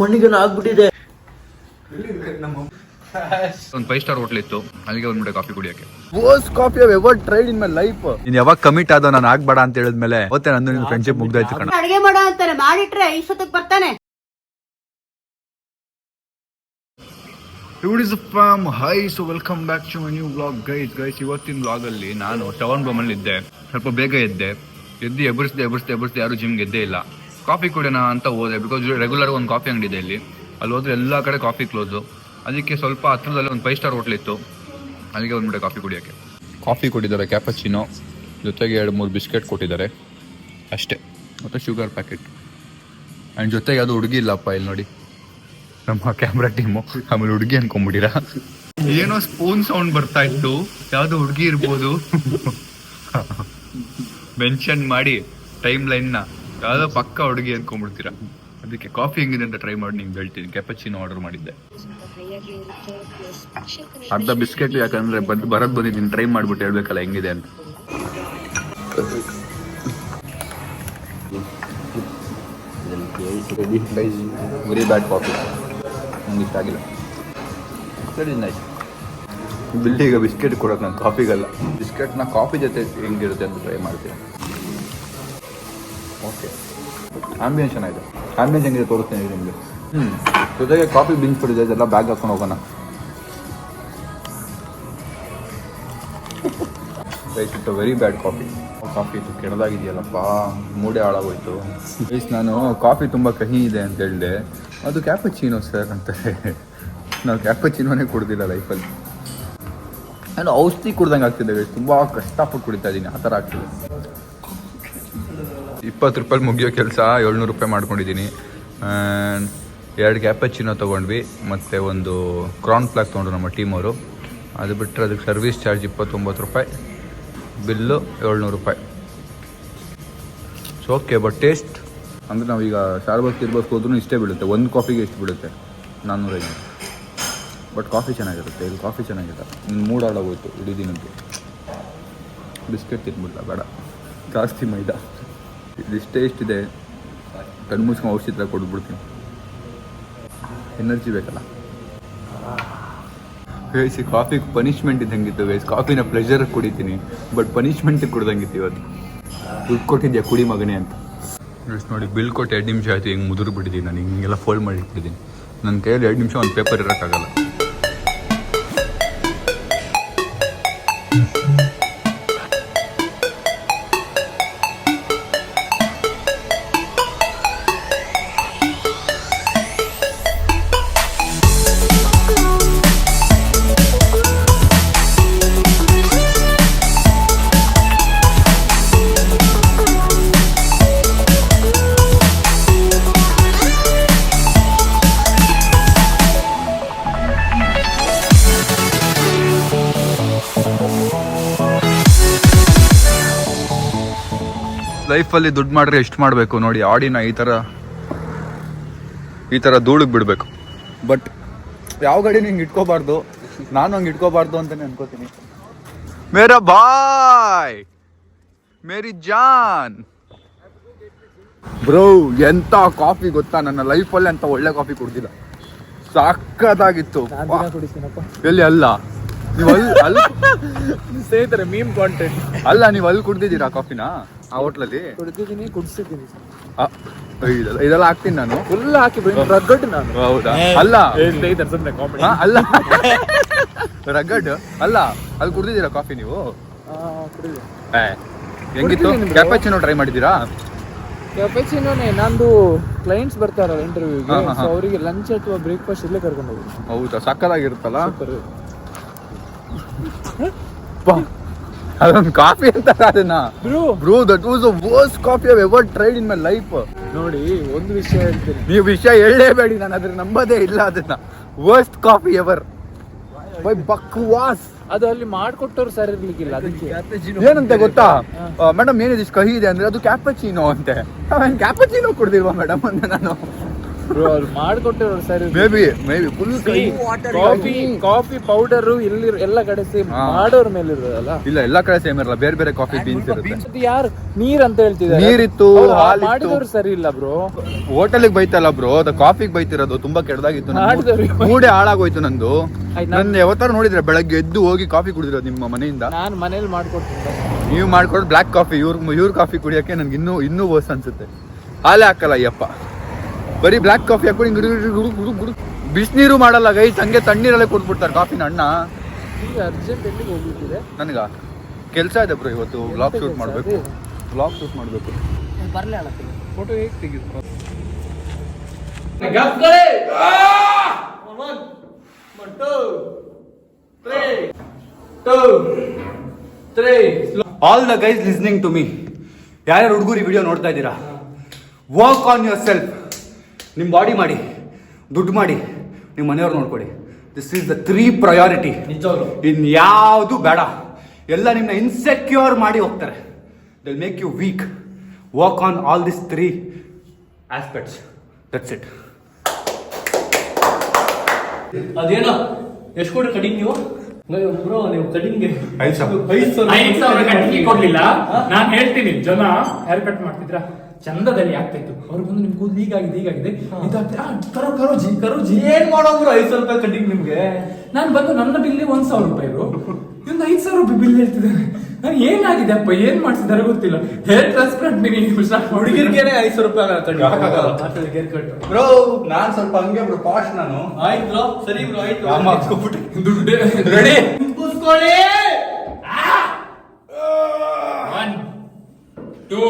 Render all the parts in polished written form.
ಮಣ್ಣಿಗೆ ಆಗ್ಬಿಟ್ಟಿದೆ. ಒಂದು 5 ಸ್ಟಾರ್ ಹೋಟ್ಲ್ ಇತ್ತು, ಅಲ್ಲಿಗೆ ಬಂದ್ಬಿಟ್ಟೆ ಕಾಫಿ ಕುಡಿಯೋಕೆ. Worst coffee I ever tried in my life. ನೀನ್ ಯಾವಾಗ ಕಮಿಟ್ ಆದ ನಾನು ಆಗ್ಬೇಡ ಅಂತ ಹೇಳಿದ್ಮೇಲೆ ಅವತ್ತೇ ನಂದು ನಿನ್ನ ಫ್ರೆಂಡ್ಶಿಪ್ ಮುಗ್ದಾಯ್ತು ಕಣ. ಅಡಿಗೆ ಮಾಡೋ ಅಂತಾರೆ, ಮಾಡಿಟ್ರೆ ಇಷ್ಟೊತ್ತಿಗೆ ಬರ್ತಾನೆ. Hi, so welcome back to my new vlog. Guys ಇವತ್ತಿನ ವ್ಲಾಗ್ ಅಲ್ಲಿ ನಾನು ಟವನ್ ರೂಮಲ್ಲಿ ಇದ್ದೆ. ಸ್ವಲ್ಪ ಬೇಗ ಎದ್ದು ಎಬ್ಬರಿಸ್ದೆ ಯಾರು ಜಿಮ್ಗೆ ಎದ್ದೇ ಇಲ್ಲ. ಕಾಫಿ ಕುಡಿಯೋಣ ಅಂತ ಹೋದೆ, ಬಿಕಾಸ್ ರೆಗ್ಯುಲರ್ ಒಂದು ಕಾಫಿ ಅಂಗಡಿ ಇದೆ ಇಲ್ಲಿ. ಅಲ್ಲಿ ಹೋದ್ರೆ ಎಲ್ಲ ಕಡೆ ಕಾಫಿ ಕ್ಲೋಸು. ಅದಕ್ಕೆ ಸ್ವಲ್ಪ ಹತ್ರದಲ್ಲಿ ಒಂದು 5 ಸ್ಟಾರ್ ಹೋಟ್ಲ್ ಇತ್ತು, ಅಲ್ಲಿಗೆ ಬಂದ್ಬಿಟ್ಟೆ ಕಾಫಿ ಕುಡಿಯೋಕ್ಕೆ. ಕಾಫಿ ಕೊಟ್ಟಿದ್ದಾರೆ, ಕ್ಯಾಪಚಿನೋ ಜೊತೆಗೆ 2-3 ಬಿಸ್ಕೆಟ್ ಕೊಟ್ಟಿದ್ದಾರೆ ಅಷ್ಟೇ, ಮತ್ತು ಶುಗರ್ ಪ್ಯಾಕೆಟ್. ಆ್ಯಂಡ್ ಜೊತೆಗೆ ಅದು ಹುಡುಗಿ ಇಲ್ಲಪ್ಪ, ಇಲ್ಲಿ ನೋಡಿ ನಮ್ಮ ಕ್ಯಾಮ್ರಾ ಟೀಮು. ಆಮೇಲೆ ಹುಡುಗಿ ಅನ್ಕೊಂಬಿಟ್ಟಿರ, ಏನೋ ಸ್ಪೂನ್ ಸೌಂಡ್ ಬರ್ತಾ ಇತ್ತು, ಯಾವ್ದು ಹುಡುಗಿ ಇರ್ಬೋದು ಮೆನ್ಷನ್ ಮಾಡಿ ಟೈಮ್ ಲೈನ್ನ, ಯಾವ್ದೋ ಪಕ್ಕ ಹುಡುಗಿ ಅನ್ಕೊಂಡ್ಬಿಡ್ತೀರ. ಅದಕ್ಕೆ ಕಾಫಿ ಹೆಂಗಿದೆ ಅಂತ ಟ್ರೈ ಮಾಡಿ ನಿಮ್ಗೆ ಹೇಳ್ತೀನಿ. ಕ್ಯಾಪಚಿನೋ ಆರ್ಡರ್ ಮಾಡಿದ್ದೆ, ಅರ್ಧ ಬಿಸ್ಕೆಟ್, ಯಾಕಂದ್ರೆ ಬರೋದು ಬಂದಿದ್ದೀನಿ, ಟ್ರೈ ಮಾಡ್ಬಿಟ್ಟು ಹೇಳ್ಬೇಕಲ್ಲ ಹೆಂಗಿದೆ ಅಂತ. ವೆರಿ ಬ್ಯಾಡ್ ಕಾಫಿ, ನಂಗೆ ಇಷ್ಟ ಆಗಿಲ್ಲ. ಸರಿ ನೈಸ್. ಬಿಲ್ಲಿಗೆ ಬಿಸ್ಕೆಟ್ ಕೊಡೋಕೆ ನಾನು ಕಾಫಿಗಲ್ಲ, ಬಿಸ್ಕೆಟ್ನ ಕಾಫಿ ಜೊತೆ ಹೆಂಗಿರುತ್ತೆ ಅಂತ ಟ್ರೈ ಮಾಡ್ತೀನಿ. ಓಕೆ, ಆಂಬಿಯನ್ಸ್ ಚೆನ್ನಾಗಿದೆ. ಆಂಬಿಯನ್ಸ್ ಹೆಂಗಿದೆ ತೋರಿಸ್ತೀನಿ ನಿಮಗೆ. ಜೊತೆಗೆ ಕಾಫಿ ಬಿನ್ಸ್ ಪಡಿದೆ, ಅದೆಲ್ಲ ಬ್ಯಾಗ್ ಹಾಕೊಂಡು ಹೋಗೋಣ. It's very bad coffee. Coffee ಇದು ಕೆಣದಾಗಿದೆಯಲ್ಲಪ್ಪ, ಮೂಡೆ ಹಾಳಾಗೋಯ್ತು. ನಾನು ಕಾಫಿ ತುಂಬ ಕಹಿ ಇದೆ ಅಂತ ಹೇಳಿದೆ, ಅದು ಕ್ಯಾಪಚಿನೋ ಸರ್ ಅಂತಾರೆ. ನಾವು ಕ್ಯಾಪಚಿನೋನೇ ಕುಡ್ದಿಲ್ಲ ಲೈಫಲ್ಲಿ. ನಾನು ಔಷಧಿ ಕುಡ್ದಂಗೆ ಆಗ್ತಿದೆ, ತುಂಬ ಕಷ್ಟಪಟ್ಟು ಕುಡಿತಾ ಇದ್ದೀನಿ, ಆ ಥರ ಆಗ್ತಿದೆ. 20 ರೂಪಾಯಿ ಮುಗಿಯೋ ಕೆಲಸ 700 ರೂಪಾಯಿ ಮಾಡ್ಕೊಂಡಿದ್ದೀನಿ. 2 ಕ್ಯಾಪಚಿನೋ ತೊಗೊಂಡ್ವಿ, ಮತ್ತು ಒಂದು ಕ್ರಾನ್ ಫ್ಲಾಕ್ ತೊಗೊಂಡ್ರು ನಮ್ಮ ಟೀಮವರು. ಅದು ಬಿಟ್ಟರೆ ಅದಕ್ಕೆ ಸರ್ವಿಸ್ ಚಾರ್ಜ್ 29 ರೂಪಾಯಿ, ಬಿಲ್ಲು 700 ರೂಪಾಯಿ. ಸೊ ಓಕೆ, ಬಟ್ ಟೇಸ್ಟ್ ಅಂದರೆ ನಾವೀಗ ಸ್ಟಾರ್ಬಕ್ಸ್ ಹೋದ್ರೂ ಇಷ್ಟೇ ಬೀಳುತ್ತೆ, ಒಂದು ಕಾಫಿಗೆ ಎಷ್ಟು ಬೀಳುತ್ತೆ, 450. ಬಟ್ ಕಾಫಿ ಚೆನ್ನಾಗಿರುತ್ತೆ, ಇಲ್ಲಿ ಕಾಫಿ ಚೆನ್ನಾಗಿದೆ. ಇನ್ನು ಮೂಡ್ ಹಾಳಾಗೋಯ್ತು ಇಡೀ ದಿನದ್ದು. ಬಿಸ್ಕೆಟ್ ತಿನ್ಬಿಡ್ಲ, ಬೇಡ ಜಾಸ್ತಿ ಮೈದಾ. ಇದಿಷ್ಟೇ ಇಷ್ಟಿದೆ, ಕಣ್ಣು ಮುಚ್ಕೊಂಡು ಔಷಧಿ ಕೊಟ್ಬಿಡ್ತೀನಿ, ಎನರ್ಜಿ ಬೇಕಲ್ಲ. ಗೈಸ್, ಕಾಫಿಗೆ ಪನಿಷ್ಮೆಂಟ್ ಇದ್ದಂಗಿತ್ತು ಗೈಸ್. ಕಾಫಿನ ಪ್ಲೆಜರ್ ಕುಡಿತೀನಿ, ಬಟ್ ಪನಿಷ್ಮೆಂಟ್ ಕುಡ್ದಂಗಿತ್ತು ಇವತ್ತು. ದುಡ್ಡು ಕೊಟ್ಟಿದ್ಯಾ ಕುಡಿ ಮಗನೇ ಅಂತ. ಗೈಸ್ ನೋಡಿ, ಬಿಲ್ ಕೊಟ್ಟು 2 ನಿಮಿಷ ಆಯಿತು, ಹಿಂಗೆ ಮುದುರು ಬಿಟ್ಟಿದ್ದೀನಿ ನಾನು, ಹಿಂಗೆಲ್ಲ ಫೋಲ್ಡ್ ಮಾಡಿ ಇಟ್ಟಿದ್ದೀನಿ. ನನ್ನ ಕೈಯಲ್ಲಿ 2 ನಿಮಿಷ ಒಂದು ಪೇಪರ್ ಇರೋಕ್ಕಾಗಲ್ಲ. ಲೈಫಲ್ಲಿ ದುಡ್ಡು ಮಾಡ್ರೆ ಎಷ್ಟು ಮಾಡಬೇಕು ನೋಡಿ. ಆಡಿನ ಈ ಥರ ಧೂಳಿಗೆ ಬಿಡಬೇಕು. ಬಟ್ ಯಾವ ಗಾಡಿನ ಹಿಂಗೆ ಇಟ್ಕೋಬಾರ್ದು, ನಾನು ಹಂಗೆ ಇಟ್ಕೋಬಾರ್ದು ಅಂತಲೇ ಅನ್ಕೋತೀನಿ. ಮೇರಾ ಬಾಯ್, ಮೇರಿ ಜಾನ್. ಬ್ರೋ, ಎಂಥ ಕಾಫಿ ಗೊತ್ತಾ, ನನ್ನ ಲೈಫಲ್ಲಿ ಅಂತ ಒಳ್ಳೆ ಕಾಫಿ ಕುಡ್ದಿಲ್ಲ. ಸಕ್ಕತ್ತಾಗಿತ್ತು. ಎಲ್ಲಿ ಅಲ್ಲ, ನೀವು ಅಲ್ಲಿ ಸ್ನೇಹಿತರೆ ಮೀಮ್ ಕಾಂಟೆಂಟ್ ಅಲ್ಲ, ನೀವು ಅಲ್ಲಿ ಕುಡ್ದಿದ್ದೀರಾ ಕಾಫಿನ ಆ ಹೋಟ್ಲಲ್ಲಿ? ಕುಡ್ದಿದ್ದೀನಿ, ಕುಡಿಸಿದ್ದೀನಿ. ಇದೆಲ್ಲ ಹಾಕ್ತೀನಿ ನಾನು, ಫುಲ್ ಹಾಕಿ ರಗಡ್ ನಾನು. ಹೌದಾ? ಅಲ್ಲ ಸ್ನೇಹಿತರೆ ಸುಮ್ಮನೆ ಕಾಮಿಡಿ. ಅಲ್ಲ ರಗಡ್ ಅಲ್ಲ, ಅಲ್ಲಿ ಕುಡ್ದಿದ್ದೀರಾ ಕಾಫಿ ನೀವು? ಹೆಂಗಿತ್ತು? ಕ್ಯಾಪಚಿನೋ ಟ್ರೈ ಮಾಡಿದ್ದೀರಾ? ಕ್ಯಾಪಚಿನೋನೇ. ನಂದು ಕ್ಲೈಂಟ್ಸ್ ಬರ್ತಾರಲ್ಲ ಇಂಟರ್ವ್ಯೂಗೆ, ಅವರಿಗೆ ಲಂಚ್ ಅಥವಾ ಬ್ರೇಕ್ಫಾಸ್ಟ್ ಇಲ್ಲೇ ಕರ್ಕೊಂಡು ಹೋಗಿ. ಹೌದಾ? ಸಕ್ಕತ್ತಾಗಿರುತ್ತಲ್ಲ ಅದೊಂದು ಕಾಫಿ ಅಂತ ಅದನ್ನ. Bro, that was the worst coffee I ever tried in my life. ನೋಡಿ, ಒಂದು ವಿಷಯ ಹೇಳ್ತೀನಿ, ನೀವು ವಿಷಯ ಹೇಳಲೇಬೇಡಿ, ನಾನು ಅದ್ರ ನಂಬೋದೇ ಇಲ್ಲ ಅದನ್ನ. ವರ್ಸ್ಟ್ ಕಾಫಿ ಎವರ್ ಬೈ ಬಕ್ವಾಸ್. ಅದು ಅಲ್ಲಿ ಮಾಡ್ಕೊಟ್ಟವ್ರು ಸರಿ ಇರ್ಲಿಕ್ಕಿಲ್ಲ. ಅದಕ್ಕೆ ಏನಂತ ಗೊತ್ತಾ ಮೇಡಮ್, ಏನಿದೆ ಕಹಿ ಇದೆ ಅಂದ್ರೆ ಅದು ಕ್ಯಾಪಚಿನೋ ಅಂತೆ. ಕ್ಯಾಪಚಿನೋ ಕುಡ್ದಿಲ್ವಾ ಮೇಡಮ್ ಅಂತ ನಾನು. ಬ್ರೋ ಅವ್ರು ಮಾಡ್ಕೊಟ್ಟಿರೋ ಸರಿ. May be full coffee powder ಇಲ್ಲಿ ಎಲ್ಲ ಕಡೆ ಸೇಮ್ ಹಾ. ಮಾಡೋರ್ ಮೇಲೆ ಇರೋದಲ್ಲ. ಇಲ್ಲ ಎಲ್ಲ ಕಡೆ ಸೇಮ್ ಇರಲ್ಲ, ಬೇರೆ ಬೇರೆ ಕಾಫಿ ಬೀನ್ಸ್ ಇರುತ್ತೆ. ಯಾರು ನೀರ್ ಅಂತ ಹೇಳ್ತಿದ್ದಾರೆ, ನೀರಿತ್ತು, ಹಾಲಿತ್ತು. ಮಾಡಿದವ್ರು ಸರಿ ಇಲ್ಲ ಬ್ರೋ. ಹೋಟೆಲ್ಗೆ ಬೈತಲ್ಲ ಬ್ರೋ, ಅದು ಕಾಫಿಗೆ ಬೈತಿರೋದು ತುಂಬಾ ಕೆಟ್ಟದಾಗಿತ್ತು. ಮಾಡಿದವ್ರಿಗೆ ಮೂಡೆ ಹಾಳಾಗೋಯ್ತು ನಂದು. ಆಯ್ತು, ನನ್ನ ಯಾವತ್ತಾರು ನೋಡಿದ್ರೆ ಬೆಳಗ್ಗೆ ಎದ್ದು ಹೋಗಿ ಕಾಫಿ ಕುಡಿದಿರೋದು ನಿಮ್ಮ ಮನೆಯಿಂದ. ನಾನು ಮನೇಲಿ ಮಾಡ್ಕೊಡ್ತೀನಿ. ನೀವು ಮಾಡ್ಕೊಡು ಬ್ಲಾಕ್ ಕಾಫಿ, ಇವ್ರ ಕಾಫಿ ಕುಡಿಯೋಕೆ ನನ್ಗೆ ಇನ್ನೂ ವರ್ಸ್ ಅನ್ಸುತ್ತೆ. ಹಾಲೇ ಹಾಕಲ್ಲ ಅಯ್ಯಪ್ಪ, ಬರೀ ಬ್ಲಾಕ್ ಕಾಫಿ ಹಾಕೊಂಡು ಬಿಸಿನೀರು ಮಾಡಲ್ಲ ಗೈಸ್, ಹಂಗೆ ತಣ್ಣೀರಲ್ಲೇ ಕೊಟ್ಬಿಡ್ತಾರೆ ಕಾಫಿನ. ಅಣ್ಣ ಈಗ ಅರ್ಜೆಂಟ್ ಎಲ್ಲಿಗೆ ಹೋಗ್ಬಿಟ್ಟಿದೆ, ನನಗ ಕೆಲಸ ಇದೆ ಬ್ರೋ, ಇವತ್ತು ವ್ಲಾಗ್ ಶೂಟ್ ಮಾಡಬೇಕು. ಬರ್ಲೇ ಅಳತ್ತೀನಿ. ಫೋಟೋ ಹೇಗೆ ತೆಗಿದ್ರು? All the guys listening to me, ಯಾರ್ಯಾರು ಹುಡುಗರು ಈ ವಿಡಿಯೋ ನೋಡ್ತಾ ಇದ್ದೀರಾ, ವರ್ಕ್ ಆನ್ ಯುವರ್ ಸೆಲ್ಫ್. ನಿಮ್ಮ ಬಾಡಿ ಮಾಡಿ, ದುಡ್ಡು ಮಾಡಿ, ನಿಮ್ಮ ಮನೆಯವ್ರು ನೋಡ್ಕೊಳ್ಳಿ. This is the 3 priority. ಇನ್ಯಾವುದು ಬೇಡ. ಎಲ್ಲ ನಿಮ್ಮನ್ನ ಇನ್ಸೆಕ್ಯೂರ್ ಮಾಡಿ ಹೋಗ್ತಾರೆ. They make you weak. Work on all this 3 aspects. That's it. ಅದೇನೋ ಎಷ್ಟು ಕೊಟ್ರೆ ಕಡಿಂಗ್ ನೀವು ಬ್ರೋ? ನೀವು ಕಡಿಂಗ್ಗೆ 5,000 ಕಟ್ಟಿಗೆ ಕೊಡ್ಲಿಲ್ಲ. ನಾನ್ ಹೇಳ್ತೀನಿ, ಜನ ಹೇರ್ ಕಟ್ ಮಾಡ್ತಿದ್ರ ಚಂದದಲ್ಲಿ ಆಗ್ತಾ ಇತ್ತು. ಅವ್ರು ಬಂದು ನಿಮ್ ಕೂದಲು ಹೀಗಾಗಿದೆ ಕರೋಜಿ ಏನ್ ಮಾಡೋಬ್ರು 5,000 ರೂಪಾಯಿ ಕಟಿಂಗ್ ನಿಮ್ಗೆ? ನಾನ್ ಬಂದು ನನ್ನ ಬಿಲ್ಲಿ 1,000 ರೂಪಾಯಿ ಇವ್ನು 5,000 ರೂಪಾಯಿ ಬಿಲ್ ಹೇಳ್ತಿದ್ದಾನೆ. ನಾನು ಏನಾಗಿದೆ ಅಪ್ಪ, ಏನ್ ಮಾಡ್ತಿದ್ದಾರೆ ಗೊತ್ತಿಲ್ಲ. ಹೇರ್ ಟ್ರಾನ್ಸ್ಪ್ಲಾಂಟ್ ಹುಡುಗಿರ್ಗೆನೆ 5,000 ರೂಪಾಯಿ ಹೇರ್ ಕಟ್. ಬ್ರೋ ನಾನ್ ಸ್ವಲ್ಪ ಹಂಗೆ ಬ್ರೋ, ಪಾಶ್ ನಾನು. ಆಯ್ತು ಬ್ರೋ, ಸರಿ ಬ್ರೋ, ಆಯ್ತು. ದುಡ್ಡು ರೆಡಿ ಕೂತ್ಕೊಳ್ಳಿ. 1 2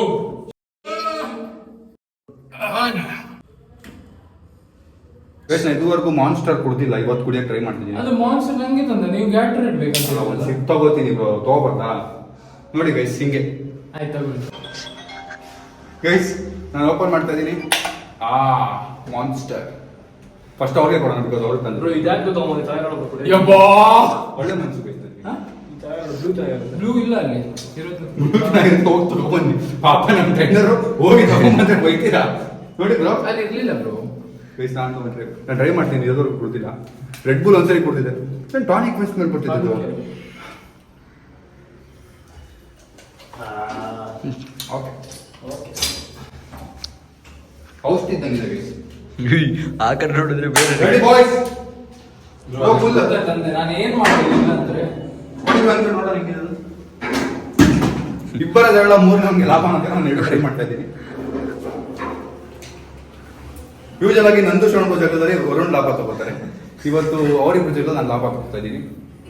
ಇದುವರೆಗೂ ಮಾನ್ಸ್ಟರ್ ಕುಡ್ದಿಲ್ಲ, ಇವತ್ತು ಕುಡಿಯಕ್ಕೆ ಟ್ರೈ ಮಾಡ್ತಿದ್ದೀನಿ. ಅದು ಮಾನ್ಸ್ಟರ್ ನಂಗೆ ತಂದ, ನೀವು ಗ್ಯಾಟ್ರೇಟ್ ಬೇಕಂತ ಸಿಕ್ ತಗೋತೀನಿ ಬ್ರೋ, ತಗೋಬಾರ್ದಾ? ನೋಡಿ ಗೈಸ್, ಹಿಂಗೆ ಆಯ್ತು ಗೈಸ್ ನಾನು ಓಪನ್ ಮಾಡ್ತಾ ಇದ್ದೀನಿ. ಮಾನ್ಸ್ಟರ್ ಫಸ್ಟ್ ಅವ್ರಿಗೆ ಕೊಡೋಣ, ಬಿಕಾಸ್ ಅವ್ರಿಗೆ ತಂದ್ರು. ಬ್ರೋ ಇದ್ಯಾಕೆ ತಗೊಂಬಂದಿ? ತಗೊಂಡು ಯಬ್ಬಾ ಒಳ್ಳೆ ಮನ್ಸು ಗೈಸ್ ನನಗೆ. ಬ್ಲೂ ಇಲ್ಲ ಅಲ್ಲಿ ಇರೋದು. ಹೋಗಿ ತಗೊಂಡ್ಬನ್ನಿ ಪಾಪ, ನಮ್ಮ ಟ್ರೈನರು ಹೋಗಿ ತಗೊಂಡ್ಬಂದ್ರೆ ಬೈತೀರಾ. ನೋಡಿ ಬ್ರೋ, ಅಲ್ಲಿ ಇರ್ಲಿಲ್ಲ ಬ್ರೋ. ಗೈಸ್ ನಾನು ಟ್ರೈ ಮಾಡ್ತೀನಿ, ಯಾವ್ದವ್ರಿಗೆ ಕೊಡ್ತಿಲ್ಲ. ರೆಡ್ ಬುಲ್ ಒಂದ್ಸರಿ ಕೊಡ್ತಿದ್ದೆ, ನಾನು ಟಾನಿಕ್ ವೇಸ್ಟ್ ಮೇಲೆ ಕೊಡ್ತಿದ್ದು. ಔಷಧಿ ಇದ್ದಂಗಿದೆ ಗೈಸ್. ಆ ಕಡೆ ನೋಡಿದ್ರೆ ಬೇರೆ. ರೆಡಿ ಬಾಯ್ಸ್, ತಂದೆ ನಾನು ಏನ್ ಮಾಡಿಲ್ಲ ಅಂದ್ರೆ ನೋಡೋಣ ಹೆಂಗಿರೋದು. ಇಬ್ಬರ ಜಗಳ 3 ನಮ್ಗೆ ಲಾಭ ಅಂತ ನಾನು 2 ಟ್ರೈ ಮಾಡ್ತಾ ಇದ್ದೀನಿ. ಯೂಶಲ್ ಆಗಿ ನಂದು ಶೋಣಬ ಜಗದಲ್ಲಿ ವರುಣ್ ಲಾಭ ತಗೋತಾರೆ. ಇವತ್ತು ಅವರಿಬ್ರು ಜಗಳ ನಾನು ಲಾಭ ತಗೋತಾ ಇದ್ದೀನಿ.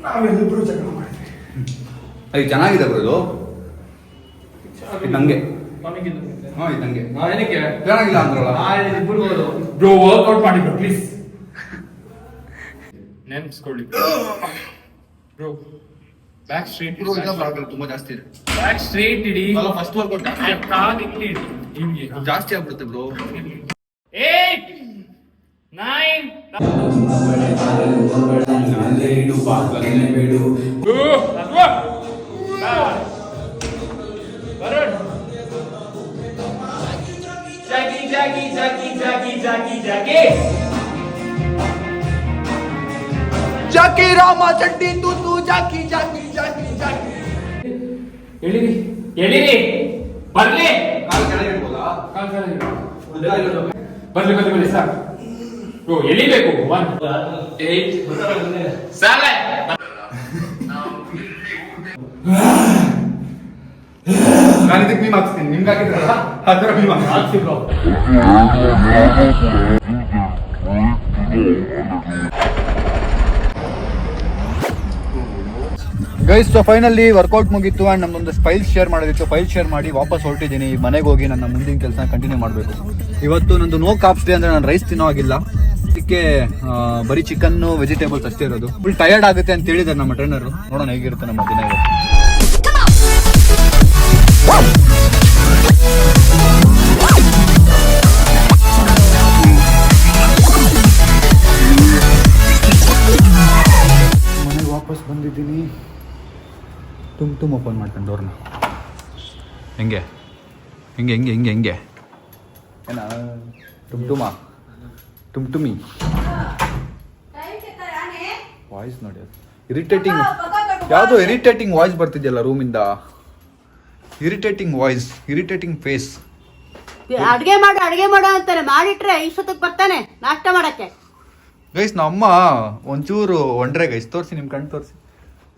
ನಾವೆಲ್ಲಿಬ್ರು ಜಗಳ ಮಾಡಿದ್ವಿ. ಅದು ಚೆನ್ನಾಗಿದೆ ಬ್ರೋ, ಇದು ನಂಗೆ. ಹಾ, ಇದು ನಂಗೆ ಚೆನ್ನಾಗಿಲ್ಲ ಅಂದ್ರಲ್ಲ ಬ್ರೋ. ವರ್ಕೌಟ್ ಮಾಡಿ ಬ್ರೋ ಪ್ಲೀಸ್. ನೆನ್ಸ್ಕೊಳ್ಳಿ ಬ್ರೋ, ಬ್ಯಾಕ್ ಸ್ಟ್ರೇಟ್ ತುಂಬಾ ಜಾಸ್ತಿ ಇದೆ. ಬ್ಯಾಕ್ ಸ್ಟ್ರೇಟ್ ಇಡಿ. ಫಸ್ಟ್ ವರ್ಕೌಟ್ ಕಾಲ್ ಇಲ್ಲಿ ಇಡಿ. ಹಿಂಗೆ ಜಾಸ್ತಿ ಆಗ್ಬಿಡುತ್ತೆ ಬ್ರೋ. 8 9 ಜಾಕಿ ರಾಮ ಚಡ್ಡಿ ತೂತು ಜಾಕಿ ಜಾಕಿ ಜಾಕಿ ಜಾಕಿ. ಎಳಿರಿ ಎಳಿರಿ, ಬರ್ಲಿ ಕಾಲ್ ಕೆಳಗೆ ಇಡ್ಬೋದಾ? ಕಾಲ್ ಕೆಳಗೆ ಬರ್ಲಿ ಬರ್ಲಿ ಬರ್ಲಿ ಸಾಕು ಬ್ರೋ. ಎಳಿಬೇಕು. 1 8 7 ನಾನು ಇದಕ್ಕೆ ಮೀಮ್ ಹಾಕ್ಸ್ತೀನಿ, ನಿಮ್ಗೆ ಹಾಕಿದ್ರಲ್ಲ ಅದರ ಮೀಮ್ ಹಾಕ್ಸಿ bro. Guys, so finally workout ಮುಗೀತು ಆ್ಯಂಡ್ ನಮ್ಮೊಂದು ಫೈಲ್ಸ್ ಶೇರ್ ಮಾಡೋದಿತ್ತು. ಫೈಲ್ ಶೇರ್ ಮಾಡಿ ವಾಪಸ್ ಹೊರಟಿದ್ದೀನಿ. ಮನೆಗೆ ಹೋಗಿ ನನ್ನ ಮುಂದಿನ ಕೆಲಸ ಕಂಟಿನ್ಯೂ ಮಾಡಬೇಕು. ಇವತ್ತು ನಂದು ನೋ ಕಾಪ್ಸ್ ಡೇ, ಅಂದರೆ ನಾನು ರೈಸ್ ತಿನ್ನೋ ಆಗಿಲ್ಲ. ಅದಕ್ಕೆ ಬರೀ ಚಿಕನ್ನು ವೆಜಿಟೇಬಲ್ಸ್ ಅಷ್ಟೇ ಇರೋದು. ಫುಲ್ ಟಯರ್ಡ್ ಆಗುತ್ತೆ ಅಂತ ಹೇಳಿದ್ದಾರೆ ನಮ್ಮ ಟ್ರೈನರು. ನೋಡೋಣ ಹೇಗಿರುತ್ತೆ ನಮ್ಮ ದಿನ ಇವತ್ತು. ಮನೆಗೆ ವಾಪಸ್ ಬಂದಿದ್ದೀನಿ. ತುಂಬ ಓಪನ್ ಮಾಡ್ತಾನೆ ಡೋರ್ನ. ಹೆಂಗೆ ಹೆಂಗೆ ಹೆಂಗೆ ಹೆಂಗೆ ಹೆಂಗೆ ಏನ ಟುಮ್ ಟುಮಿ ವಾಯ್ಸ್ ನೋಡಿ ಅದು ಇರಿಟೇಟಿಂಗ್, ಯಾವುದೋ ಇರಿಟೇಟಿಂಗ್ ವಾಯ್ಸ್ ಬರ್ತಿದೆಯಲ್ಲ ರೂಮಿಂದ. Irritating voice, irritating face. ಅಡ್ಗೆ ಮಾಡು ಅಂತಾನೆ, ಮಾಡಿಟ್ರೆ ಇಷ್ಟೊತ್ತಿಗೆ ಬರ್ತಾನೆ ನಾಷ್ಟ ಮಾಡಕ್ಕೆ. ಗೈಸ್ ನಮ್ಮ ಒಂಚೂರು ಒಂಡ್ರೆ ಗೈಸ್. ತೋರಿಸಿ ನಿಮ್ಮ ಕಣ್ಣು ತೋರಿಸಿ.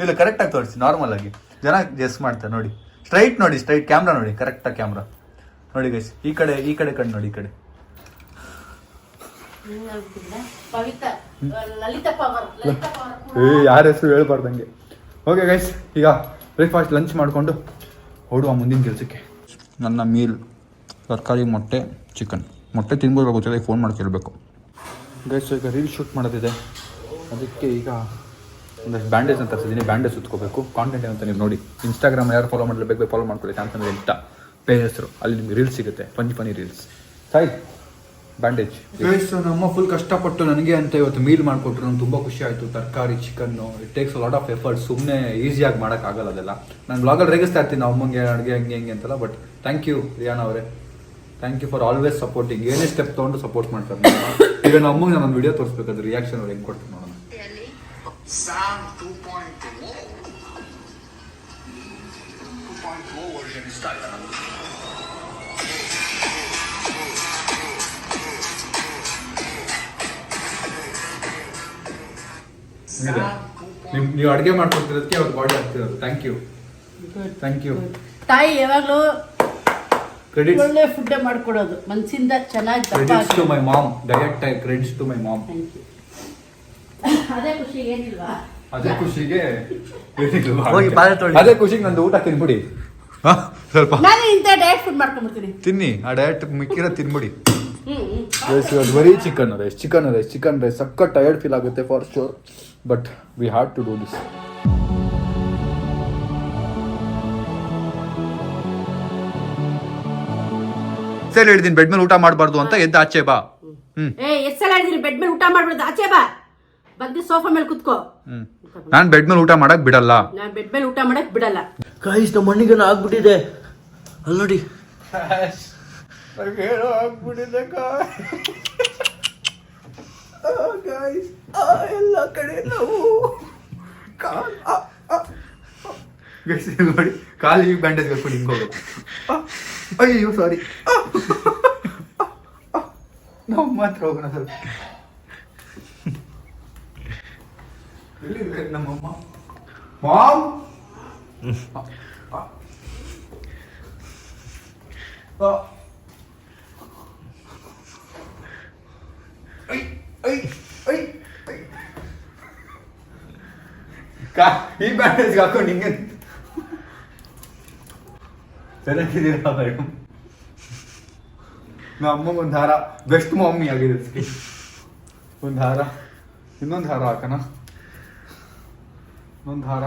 ಇಲ್ಲ ಕರೆಕ್ಟಾಗಿ ತೋರಿಸಿ, ನಾರ್ಮಲ್ ಆಗಿ. ಜನ ಗೆಸ್ ಮಾಡ್ತಾರೆ ನೋಡಿ. ಸ್ಟ್ರೈಟ್ ನೋಡಿ, ಸ್ಟ್ರೈಟ್ ಕ್ಯಾಮ್ರಾ ನೋಡಿ, ಕರೆಕ್ಟಾಗಿ ಕ್ಯಾಮ್ರಾ ನೋಡಿ ಗೈಸ್. ಈ ಕಡೆ ಕಣ್ಣು ನೋಡಿ, ಈ ಕಡೆ. ಯಾರ ಹೆಸರು ಹೇಳ್ಬಾರ್ದಂಗೆ. ಓಕೆ ಗೈಸ್, ಈಗ ಬ್ರೇಕ್ಫಾಸ್ಟ್ ಲಂಚ್ ಮಾಡಿಕೊಂಡು ಹೊಡುವ ಮುಂದಿನ ಕೆಲಸಕ್ಕೆ. ನನ್ನ ಮೀಲ್ ತರಕಾರಿ, ಮೊಟ್ಟೆ, ಚಿಕನ್. ಮೊಟ್ಟೆ ತಿನ್ಬೋದು ಗೊತ್ತಿಲ್ಲ, ಫೋನ್ ಮಾಡಿ ಕೇಳಬೇಕು ಗೈಸ್. ಈಗ ರೀಲ್ ಶೂಟ್ ಮಾಡೋದಿದೆ, ಅದಕ್ಕೆ ಈಗ ಒಂದಷ್ಟು ಬ್ಯಾಂಡೇಜ್ ಅಂತ ತರಿಸಿದ್ದೀನಿ. ಬ್ಯಾಂಡೇಜ್ ಸುತ್ಕೋಬೇಕು. ಕಾಂಟೆಂಟ್ ಏನಂತ ನೀವು ನೋಡಿ, ಇನ್ಸ್ಟಾಗ್ರಾಮ್ ಯಾರು ಫಾಲೋ ಮಾಡಲಿ, ಬೇಕು ಫಾಲೋ ಮಾಡ್ಕೊಳ್ಳಿ. ಸ್ಯಾಮ್ಸಂಗ್ ಇನ್ಸ್ಟಾ ಪೇ ಹೆಸರು, ಅಲ್ಲಿ ನಿಮ್ಗೆ ರೀಲ್ಸ್ ಸಿಗುತ್ತೆ, funny reels. Sai bandage guys. ನಮ್ಮ ಫುಲ್ ಕಷ್ಟಪಟ್ಟು ನನಗೆ ಅಂತ ಇವತ್ತು ಮೀಲ್ ಮಾಡಿಕೊಟ್ರು. ನಂಗೆ ತುಂಬ ಖುಷಿ ಆಯಿತು. ತರಕಾರಿ, chicken, it takes lot of effort. ಸುಮ್ಮನೆ ಈಸಿಯಾಗಿ ಮಾಡೋಕ್ಕಾಗಲ್ಲ ಅದೆಲ್ಲ. ನಾನು ಬ್ಲಾಗಲ್ಲಿ ರೇಗಿಸ್ತಾ ಇರ್ತೀನಿ ಅಮ್ಮಂಗೆ ಅಡುಗೆ ಹಂಗೆ ಅಂತಲ್ಲ. ಬಟ್ ಥ್ಯಾಂಕ್ ಯು ರಿಯಾನ್ ಅವರೇ, thank you for always supporting. ಏನೇ ಸ್ಟೆಪ್ ತೊಗೊಂಡು ಸಪೋರ್ಟ್ ಮಾಡ್ತಾರೆ. ಈಗ ನಮ್ಮ ಅಮ್ಮಗೆ ನಾನು ವಿಡಿಯೋ ತೋರಿಸ್ಬೇಕಾದ್ರೆ ರಿಯಾಕ್ಷನ್ ಅವ್ರು ಹೆಂಗೆ ಕೊಡ್ತೀನಿ ನೋಡೋಣ. ನೀವು ಅಡುಗೆ ಮಾಡ್ಕೊಡ್ತಿರೋದಕ್ಕೆ ಅವ್ರ ಬಾಡಿ ಆಗ್ತಿರೋದು. ಥ್ಯಾಂಕ್ ಯು ತಾಯಿ ಯಾವಾಗ್ಲೂ ಕ್ರೆಡಿಟ್. ಒಳ್ಳೆ ಫುಡ್ ಮಾಡ್ಕೊಡೋದು, ಮನ್ಸಿಂದ ಚೆನ್ನಾಗಿ. Credits to my mom, direct ಆಗಿ ಕ್ರೆಡಿಟ್ಸ್ ಟು ಮೈ ಮಾಮ್. ಅದೇ ಖುಷಿ, ಏನಿಲ್ವಾ? ಅದೇ ಖುಷಿಗೆ ಅದೇ ಖುಷಿಗೆ ನಂದು ಊಟ ತಿನ್ಬಿಡಿ. ಸ್ವಲ್ಪ ನಾನು ಇಂಥ ಡಯಟ್ ಫುಡ್ ಮಾಡ್ಕೊಂಡ್ಬಿಡ್ತೀನಿ. ತಿನ್ನಿ, ಆ ಡಯಟ್ ಮಿಕ್ಕಿರೋ ತಿನ್ಬಿಡಿ. ಬರೀ ಚಿಕನ್ ರೈಸ್ ಸಕ್ಕ ಟಯರ್ಡ್ ಫೀಲ್ ಆಗುತ್ತೆ for sure. But we have to do this. ಸರಿ ಹೇಳಿದ್ದೀನಿ ಬೆಡ್ ಮೇಲೆ ಊಟ ಮಾಡಬಾರ್ದು ಅಂತ. ಎದ್ದು ಆಚೆ ಬಾ. ಎಷ್ಟ್ ಸಲ ಹೇಳಿದೀನಿ ಬೆಡ್ ಮೇಲೆ ಊಟ ಮಾಡ್ಬಿಡ್ದು, ಆಚೆ ಬಾ. ಬಂದು ಸೋಫಾ ಮೇಲೆ ಕುತ್ಕೋ. ನಾನ್ ಬೆಡ್ ಮೇಲೆ ಊಟ ಮಾಡಕ್ ಬಿಡಲ್ಲ. ನಾನು ಬೆಡ್ ಮೇಲೆ ಊಟ ಮಾಡಕ್ ಬಿಡಲ್ಲ. ಗಾಯ್ಸ್ ನಮ್ಮ ಮಣ್ಣಿಗೆ ಆಗ್ಬಿಟ್ಟಿದೆ ಅಲ್ಲಿ ನೋಡಿ. ಎಲ್ಲ ಕಡೆ ನಾವು ನೋಡಿ ಕಾಲಿಗೆ ಬ್ಯಾಂಡೇಜ್ ಹಾಕೊಂಡು ಹಿಂಗೆ ಹೋಗೋದು. ಅಯ್ಯೋ ಸಾರಿ, ನಾವು ಮಾತ್ರ ಹೋಗೋಣ ಸ್ವಲ್ಪ. ಎಲ್ಲಿರ್ಬೇಕು ನಮ್ಮಮ್ಮ? ಮಾಮ್ ಈ ಬ್ಯಾಂಡೇಜ್ ಹಾಕೊಂಡು ಹಿಂಗೆ ಚೆನ್ನಾಗಿದ್ದೀರಾ ಮೇಡಮ್? ನಮ್ಮ ಅಮ್ಮಂಗೆ ಒಂದು ಹಾರ, ಬೆಸ್ಟ್ ಮಮ್ಮಿ ಆಗಿದೆ. ಒಂದು ಹಾರ, ಇನ್ನೊಂದು ಹಾರ ಹಾಕೋಣ. ಇನ್ನೊಂದು ಹಾರ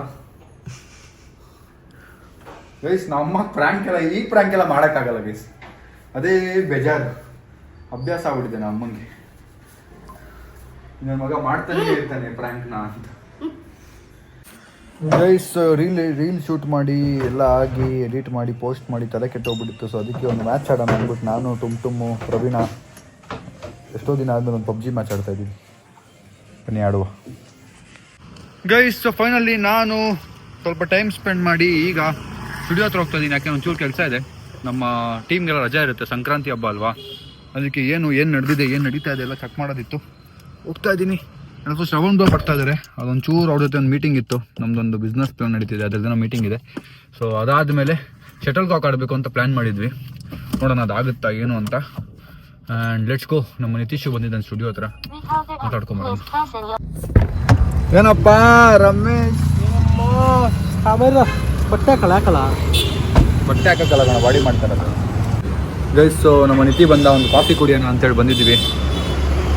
ಗೈಸ್. ನಮ್ಮ ಈ ಪ್ರ್ಯಾಂಕ್ ಎಲ್ಲ ಮಾಡೋಕ್ಕಾಗಲ್ಲ ಗೈಸ್. ಅದೇ ಬೇಜಾರು, ಅಭ್ಯಾಸ ಆಗ್ಬಿಟ್ಟಿದೆ ನಮ್ಮ ಅಮ್ಮಂಗೆ. ನನ್ನ ಮಗ ಮಾಡ್ತಾನೆ ಇರ್ತಾನೆ ಪ್ರ್ಯಾಂಕ್ನ ಅಂತ. ಗೈಸ್ ರೀಲ್ ಶೂಟ್ ಮಾಡಿ ಎಲ್ಲ ಆಗಿ ಎಡಿಟ್ ಮಾಡಿ ಪೋಸ್ಟ್ ಮಾಡಿ ತಲೆ ಕೆಟ್ಟೋಗ್ಬಿಟ್ಟಿತ್ತು. ಸೊ ಅದಕ್ಕೆ ಒಂದು ಮ್ಯಾಚ್ ಆಡೋಣ ಅಂದ್ಬಿಟ್ಟು ನಾನು ಟುಮ್ ಪ್ರವೀಣ ಎಷ್ಟೋ ದಿನ ಆದ್ಮೇಲೆ ಒಂದು ಪಬ್ಜಿ ಮ್ಯಾಚ್ ಆಡ್ತಾ ಇದ್ದೀವಿ. ಬನ್ನಿ ಆಡುವ ಗೈಸ್. ಸೊ ಫೈನಲಿ ನಾನು ಸ್ವಲ್ಪ ಟೈಮ್ ಸ್ಪೆಂಡ್ ಮಾಡಿ ಈಗ ಸ್ಟುಡಿಯೋ ಹತ್ರ ಹೋಗ್ತಾ ಇದ್ದೀನಿ. ಯಾಕೆ ಒಂಚೂರು ಕೆಲಸ ಇದೆ. ನಮ್ಮ ಟೀಮ್ಗೆಲ್ಲ ರಜಾ ಇರುತ್ತೆ, ಸಂಕ್ರಾಂತಿ ಹಬ್ಬ ಅಲ್ವಾ. ಅದಕ್ಕೆ ಏನು ನಡೀತಾ ಇದೆ ಎಲ್ಲ ಚೆಕ್ ಮಾಡೋದಿತ್ತು. ಹೋಗ್ತಾ ಇದ್ದೀನಿ. ಸ್ವಲ್ಪ ಶ್ರವಣ್ ಬರ್ತಾ ಇದ್ದಾರೆ. ಅದೊಂಚೂರು ಅವ್ರ ಜೊತೆ ಒಂದು ಮೀಟಿಂಗ್ ಇತ್ತು. ನಮ್ಮದೊಂದು ಬಿಸ್ನೆಸ್ ಪ್ಲಾನ್ ನಡೀತಿದೆ, ಅದರ ಮೀಟಿಂಗ್ ಇದೆ. ಸೊ ಅದಾದಮೇಲೆ ಶಟಲ್ ಕಾಕ್ ಆಡಬೇಕು ಅಂತ ಪ್ಲ್ಯಾನ್ ಮಾಡಿದ್ವಿ. ನೋಡೋಣ ಅದಾಗುತ್ತಾ ಏನು ಅಂತ. And let's go. ನಮ್ಮ ನಿತೀಶು ಬಂದಿದ್ದಾನೆ ಸ್ಟುಡಿಯೋ ಹತ್ರ, ಮಾತಾಡ್ಕೊಂಬರೋಣ. ಏನಪ್ಪ ರಮೇಶ್, ಬಟ್ಟೆ ಹಾಕಲ್ಲ ಬಾಡಿ ಮಾಡ್ತಾರಲ್ಲ ಗೈಸ್. ಸೊ ನಮ್ಮ ನಿತಿ ಬಂದ, ಒಂದು ಕಾಫಿ ಕುಡಿಯೋಣ ಅಂತೇಳಿ ಬಂದಿದ್ದೀವಿ.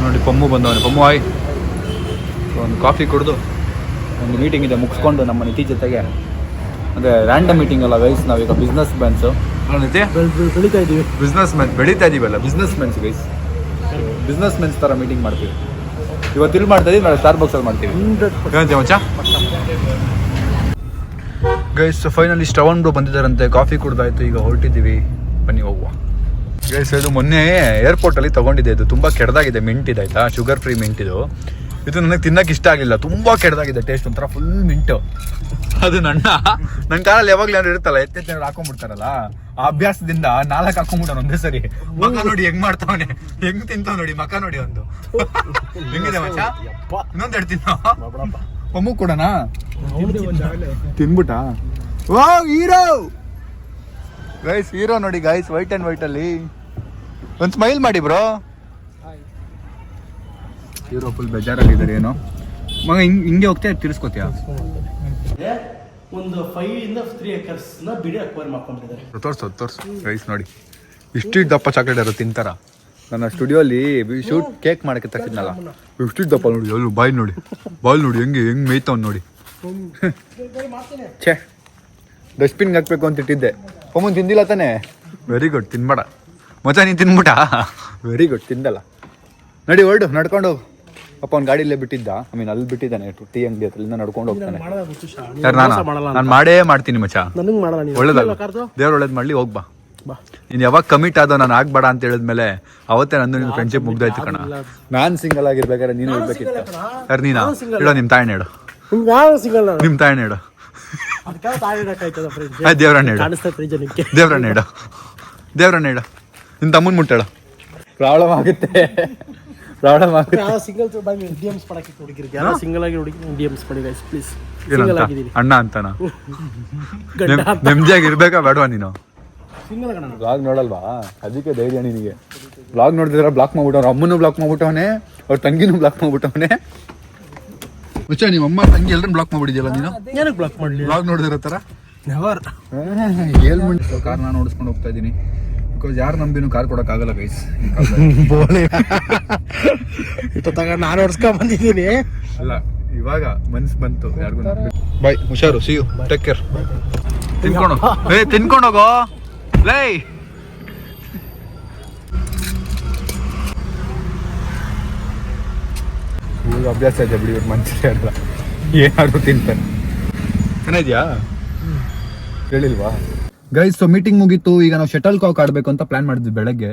ನೋಡಿ ಪಮ್ಮು ಬಂದವನು. ಪಮ್ಮು ಆಯ್. ಒಂದು ಕಾಫಿ ಕುಡಿದು ಒಂದು ಮೀಟಿಂಗ್ ಇದೆ ಮುಗಿಸ್ಕೊಂಡು ನಮ್ಮ ನಿತಿ ಜೊತೆಗೆ, ಅಂದರೆ ರ್ಯಾಂಡಮ್ ಮೀಟಿಂಗ್ ಅಲ್ಲ ಗೈಸ್. ನಾವೀಗ ಬಿಸ್ನೆಸ್ ಮ್ಯಾನ್ಸು ಬೆಳಿತಾ ಇದ್ದೀವಿ. ಬೆಳೀತಾ ಇದ್ದೀವಲ್ಲ business mens guys. Business mens ಥರ ಮೀಟಿಂಗ್ ಮಾಡ್ತೀವಿ. ಇವತ್ತು ಇಲ್ಲಿ ಮಾಡ್ತಾ ಇದ್ದೀವಿ, ನಾಳೆ ಸ್ಟಾರ್ಬಕ್ಸಲ್ಲಿ ಮಾಡ್ತೀವಿ. ಮಚ್ಚ ಗೈಸ್. ಫೈನಲಿ ಶ್ರವಣ್ ಬಂದಿದ್ದಾರಂತೆ. ಕಾಫಿ ಕುಡ್ದಾಯ್ತು, ಈಗ ಹೊರಟಿದ್ದೀವಿ. ಬನ್ನಿ ಹೋಗುವ. ಗೈಸ್ ಇದು ಮೊನ್ನೆ ಏರ್ಪೋರ್ಟಲ್ಲಿ ತೊಗೊಂಡಿದ್ದೆ. ಇದು ತುಂಬ ಕೆಡ್ದಾಗಿದೆ. ಮಿಂಟ್ ಇದೆ ಆಯ್ತಾ, ಶುಗರ್ ಫ್ರೀ ಮಿಂಟ್ ಇದು. ಇದು ನನಗೆ ತಿನ್ನಕ್ಕೆ ಇಷ್ಟ ಆಗಲಿಲ್ಲ, ತುಂಬ ಕೆಡ್ದಾಗಿದೆ ಟೇಸ್ಟ್, ಒಂಥರ ಫುಲ್ ಮಿಂಟು. ಅದು ನನ್ನ ಕಾಲಲ್ಲಿ ಯಾವಾಗಲೂ ಏನಾದ್ರು ಇರುತ್ತಲ್ಲ, ಎತ್ತೆತ್ತೇನಾದ್ರು ಹಾಕೊಂಡ್ಬಿಡ್ತಾರಲ್ಲ, ಆ ಅಭ್ಯಾಸದಿಂದ 4 ಹಾಕೊಂಡ್ಬಿಟ್ಟಾನ ಒಂದೇ ಸರಿ. ಮಗ ನೋಡಿ ಹೆಂಗ್ ಮಾಡ್ತಾವನೆ, ಹೆಂಗ್ ತಿಂತಾವ್ ನೋಡಿ ಮಕ ನೋಡಿ. ಒಂದು ಹೆಂಗಿದೆ ಮಚ್ಚ, ಇನ್ನೊಂದೆರಡು ತಿನ್ನೋ ಒಮ್ಮು ಕೊಡೋಣ. ತಿನ್ಬಿಟ್ಟ ವಾವ್ ಹೀರೋ ಗೈಸ್, ಹೀರೋ ನೋಡಿ ಗೈಸ್, ವೈಟ್ ಅಂಡ್ ವೈಟ್ ಅಲ್ಲಿ. ಒಂದು ಸ್ಮೈಲ್ ಮಾಡಿ ಬ್ರೋ. ಹೀರೋ ಫುಲ್ ಬೇಜಾರಾಗಿದ್ದಾರೆ ಏನೋ. ಮಗ ಹಿಂಗೆ ಹೋಗ್ತೀಯ ತಿರ್ಸ್ಕೊತೀಯ? ಒಂದು 5 ಇಂದ 3 acres ನ ಬಿಡಿ ಅಕ್ವೈರ್ ಮಾಡ್ಕೊಂಡಿದ್ದಾರೆ. ತೋರ್ಸು ಗೈಸ್ ನೋಡಿ, ಇಷ್ಟು ದಪ್ಪ ಚಾಕ್ಲೇಟ್ ಯಾರು ತಿಂತಾರ? ನನ್ನ ಸ್ಟುಡಿಯೋಲಿ ಶೂಟ್ ಕೇಕ್ ಮಾಡಕ್ಕೆ ತಕ್ಕಿದ್ನಲ್ಲ, ಇಷ್ಟು ದಪ್ಪ ನೋಡಿ. ಅಲ್ಲೂ ಬಾಯ್ ನೋಡಿ, ಹೆಂಗೆ ಮೇಯ್ತಾವ್ ನೋಡಿ. ಛೇ, ಡಸ್ಟ್ಬಿನ್ಗೆ ಹಾಕ್ಬೇಕು ಅಂತ ಇಟ್ಟಿದ್ದೆ. ಒಮ್ಮನ್ ತಿಂದಿಲ್ಲ ತಾನೆ? ವೆರಿ ಗುಡ್, ತಿನ್ಬೇಡ ಮಚ್ಚ. ನೀನು ತಿನ್ಬಿಟ್ಟ? Very good, ತಿಂದಲ್ಲ. ನಡಿ ಹೊರಡು, ನಡ್ಕೊಂಡು ಹೋಗು. ಅಪ್ಪ ಅವ್ನ ಗಾಡಿಯಲ್ಲೇ ಬಿಟ್ಟಿದ್ದ, ಅಲ್ಲಿ ಬಿಟ್ಟಿದ್ದಾನೆ ಟೀ ಅಂಗಡಿ ಹತ್ರ, ನಡ್ಕೊಂಡು ಹೋಗ್ತಾನೆ. ಯಾರು ನಾನು ಮಾಡೇ ಮಾಡ್ತೀನಿ ಮಚ್ಚ, ಒಳ್ಳೇದಲ್ಲ, ದೇವ್ರು ಒಳ್ಳೇದು ಮಾಡ್ಲಿ. ಹೋಗ್ಬಾ, ನೀನು ಯಾವಾಗ ಕಮಿಟ್ ಆದೋ ನಾನು ಆಗ್ಬೇಡ ಅಂತ ಹೇಳಿದ್ಮೇಲೆ ಅವತ್ತೇ ನಂದು ನಿನ್ನ ಫ್ರೆಂಡ್ಶಿಪ್ ಮುಗ್ದಾಯ್ತು ಕಣ. ನಾನು ಸಿಂಗಲ್ ಆಗಿರ್ಬೇಕಾದ್ರೆ ನೀನು ಇರ್ಬೇಕಿತ್ತು. ಯಾರು ನೀನಾ? ಹೇಳೋ ನಿಮ್ಮ ತಾಯಿನ ಹೇಳು, ನಿಮ್ಮ ತಾಯಿನ ಹೇಳು. ದೇವ್ರನ್ನ ಹೇಳು, ದೇವ್ರನ್ನ ಹೇಳು. ನಿನ್ನ ತಮ್ಮನ್ ಮುಟ್ಟೇಳು. ಪ್ರಾಬ್ಲಮ್ ಆಗುತ್ತೆ. ಅಣ್ಣ ಅಂತಾನ ನೆಮ್ಮದಿಯಾಗಿ ಇರ್ಬೇಕಾ ಬೇಡವಾ ನೀನು? ಬ್ಲಾಗ್ ನೋಡಲ್ವಾ? ಅದಕ್ಕೆ ಧೈರ್ಯ ನಿನಗೆ. ಬ್ಲಾಗ್ ನೋಡಿದ್ರೆ ಬ್ಲಾಕ್ ಮಾಡ್ಬಿಟ್ಟವ್ರ, ಅಮ್ಮನೂ ಬ್ಲಾಕ್ ಮಾಡ್ಬಿಟ್ಟವನೆ, ಅವ್ರ ತಂಗಿನೂ ಬ್ಲಾಕ್ ಮಾಡ್ಬಿಟ್ಟವನೆ. ಮುಚ್ಚ, ನಿಮ್ಮ ಅಮ್ಮ ತಂಗಿ ಎಲ್ಲರೂ ಬ್ಲಾಕ್ ಮಾಡ್ಬಿಟ್ಟಿದ್ಯಲ್ಲ ನೀನು. ಏನಕ್ಕೆ ಬ್ಲಾಕ್ ಮಾಡಲಿ? ಬ್ಲಾಗ್ ನೋಡಿದಿರೋ ಥರ ಹೇಳ್ಬಿಟ್ಟು ಕಾರ್ ನಾನು ಓಡಿಸ್ಕೊಂಡು ಹೋಗ್ತಾ ಇದ್ದೀನಿ. ಬಿಕಾಸ್ ಯಾರು ನಂಬಿನೂ ಕಾರ್ ಕೊಡೋಕ್ಕಾಗಲ್ಲ ಗೈಸ್. ನಾನು ಓಡಿಸ್ಕೊಂಡ್ ಬಂದಿದ್ದೀನಿ. ಅಲ್ಲ, ಇವಾಗ ಮನ್ಸು ಬಂತು ಯಾರಿಗೂ. ಬಾಯ್, ಹುಷಾರು, ಸಿ ಯು, ಟೇಕ್ ಕೇರ್. ತಿನ್ಕೊಂಡೋಗೋ ಲೈ. ಈಗ ಅಭ್ಯಾಸ ಇದೆ ಬಿಡಿ, ಇವ್ರು ಮನ್ಸಿಗೆ ಅಲ್ಲ, ಏನಾದ್ರು ತಿಂತಾನೆ. ಚೆನ್ನಾಗಿದ್ಯಾ? ಹೇಳಿಲ್ವಾ ಗೈಸ್? ಸೊ ಮೀಟಿಂಗ್ ಮುಗೀತು. ಈಗ ನಾವು ಶಟಲ್ ಕಾಕ್ ಆಡಬೇಕು ಅಂತ ಪ್ಲಾನ್ ಮಾಡಿದ್ವಿ. ಬೆಳಗ್ಗೆ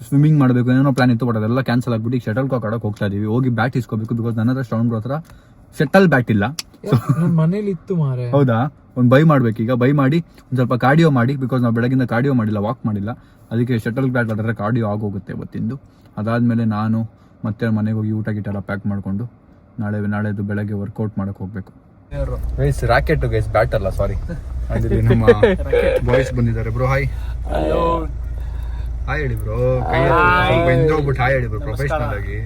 ಸ್ವಿಮ್ಮಿಂಗ್ ಮಾಡಬೇಕು ಏನೋ ಪ್ಲಾನ್ ಇತ್ತು, ಬಟ್ ಅದೆಲ್ಲ ಕ್ಯಾನ್ಸಲ್ ಆಗ್ಬಿಟ್ಟು ಈಗ ಶಟಲ್ ಕಾಕ್ ಆಡೋಕೆ ಹೋಗ್ತಾ ಇದೀವಿ. ಹೋಗಿ ಬ್ಯಾಟ್ ಇಸ್ಕೋಬೇಕು, ಬಿಕಾಸ್ ನನ್ನ ಹತ್ರ ಸ್ಟ್ರಾಂಗ್ ಹತ್ರ ಶಟಲ್ ಬ್ಯಾಟ್ ಇಲ್ಲ. ಮನೇಲಿ ಇತ್ತು ಮಾರೆ. ಹೌದಾ? ಒಂದು ಬೈ ಮಾಡ್ಬೇಕು. ಈಗ ಬೈ ಮಾಡಿ ಒಂದು ಸ್ವಲ್ಪ ಕಾರ್ಡಿಯೋ ಮಾಡಿ, ಬಿಕಾಸ್ ನಾವು ಬೆಳಗಿಂದ ಕಾರ್ಡಿಯೋ ಮಾಡಿಲ್ಲ, ವಾಕ್ ಮಾಡಿಲ್ಲ. ಅದಕ್ಕೆ ಶಟಲ್ ಬ್ಯಾಟ್ ಆಡಿದ್ರೆ ಕಾರ್ಡಿಯೋ ಆಗೋಗುತ್ತೆ ಇವತ್ತಿಂದು. ಅದಾದ್ಮೇಲೆ ನಾನು ಮತ್ತೆ ಮನೆಗೆ ಹೋಗಿ ಊಟ ಗಿಟ ಎಲ್ಲ ಪ್ಯಾಕ್ ಮಾಡಿಕೊಂಡು ನಾಳೆದು ಬೆಳಗ್ಗೆ ವರ್ಕೌಟ್ ಮಾಡಕ್ ಹೋಗ್ಬೇಕು. ಗೈಸ್ ರಾಕೆಟ್ ಗೈಸ್, ಬ್ಯಾಟ್ ಅಲ್ಲ, ಸಾರಿ. ನಮ್ಮ ಬಾಯ್ಸ್ ಬಂದಿದ್ದಾರೆ. Bro hi. ಹಾಯ್ ಹೇಳಿ ಬ್ರೋ. ಸ್ವಲ್ಪ ಹಿಂದೆ ಹೋಗ್ಬಿಟ್ಟು ಹಾಯ್ ಹೇಳಿ ಬ್ರೋ, ಪ್ರೊಫೆಷನಲ್ ಆಗಿ.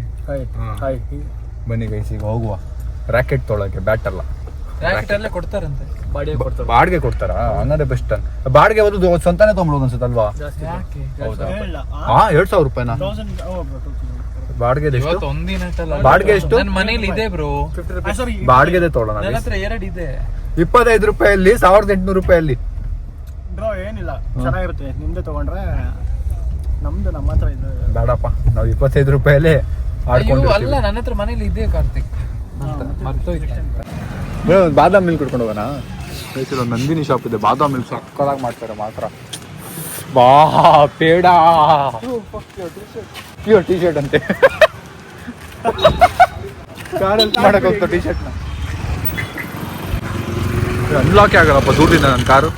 ಬನ್ನಿ ಗೈಸ್, ಈಗ ಹೋಗುವ ರಾಕೆಟ್ ತೊಳಕ್ಕೆ. ಬ್ಯಾಟ್ ಅಲ್ಲ, ಕೊಡ್ತಾರಂತೆ, ಬಾಡಿಗೆ ಕೊಡ್ತಾರ? ಅನ್ನೋದೇ ಬೆಸ್ಟ್. ಬಾಡಿಗೆ ಒಂದು ಸ್ವಂತಾನೆ ತೊಗೊಂಡ್ಬಿಡೋದು ಅನ್ಸುತ್ತಲ್ವಾ? ಹೌದಾ? 2,000 ರೂಪಾಯಿನಾ ಬಾಡಿಗೆ? ಬಾಡಿಗೆ ಎಷ್ಟು? ಮನೇಲಿ ಇದೆ ಬ್ರೋ, ಬಾಡಿಗೆ ತೊಗೊಳ್ಳೋಣ. 25 ರೂಪಾಯಲ್ಲಿ 1,800 ರೂಪಾಯಲ್ಲಿ ಬ್ರೋ ಏನಿಲ್ಲ, ಚೆನ್ನಾಗಿರುತ್ತೆ. ನಿಮ್ದೆ ತಗೊಂಡ್ರೆ ನಮ್ದು ನಮ್ಮ ಹತ್ರ ಇದೆ. ಬೇಡಪ್ಪ, ನಾವು 25 ರೂಪಾಯಲ್ಲಿ ಆಡ್ಕೊಂಡು. ಅಲ್ಲ, ನನ್ನ ಹತ್ರ ಮನೇಲಿ ಇದೆ ಕಾರ್ತಿಕ್, ಬಾದಾಮ್ ಮಿಲ್ಕ್ ಕುಡ್ಕೊಂಡು ಹೋಗೋಣ. ನಂದಿನಿ ಶಾಪ್ ಇದೆ, ಬಾದಾಮ್ ಮಿಲ್ಕ್ ಸಕ್ಕದಾಗಿ ಮಾಡ್ತಾರೆ ಮಾತ್ರ. ಬಾ ಪೇಡ ಪ್ಯೂರ್ ಟಿ ಶರ್ಟ್ ಅಂತೆ. ಮಾಡಕ್ ಹೋಗ್ತಾ ಟಿ ಶರ್ಟ್ನ ಅನ್ಲಾಕೇ ಆಗಲ್ಲಪ್ಪ ದೂರದಿಂದ ನನ್ನ ಕಾರು.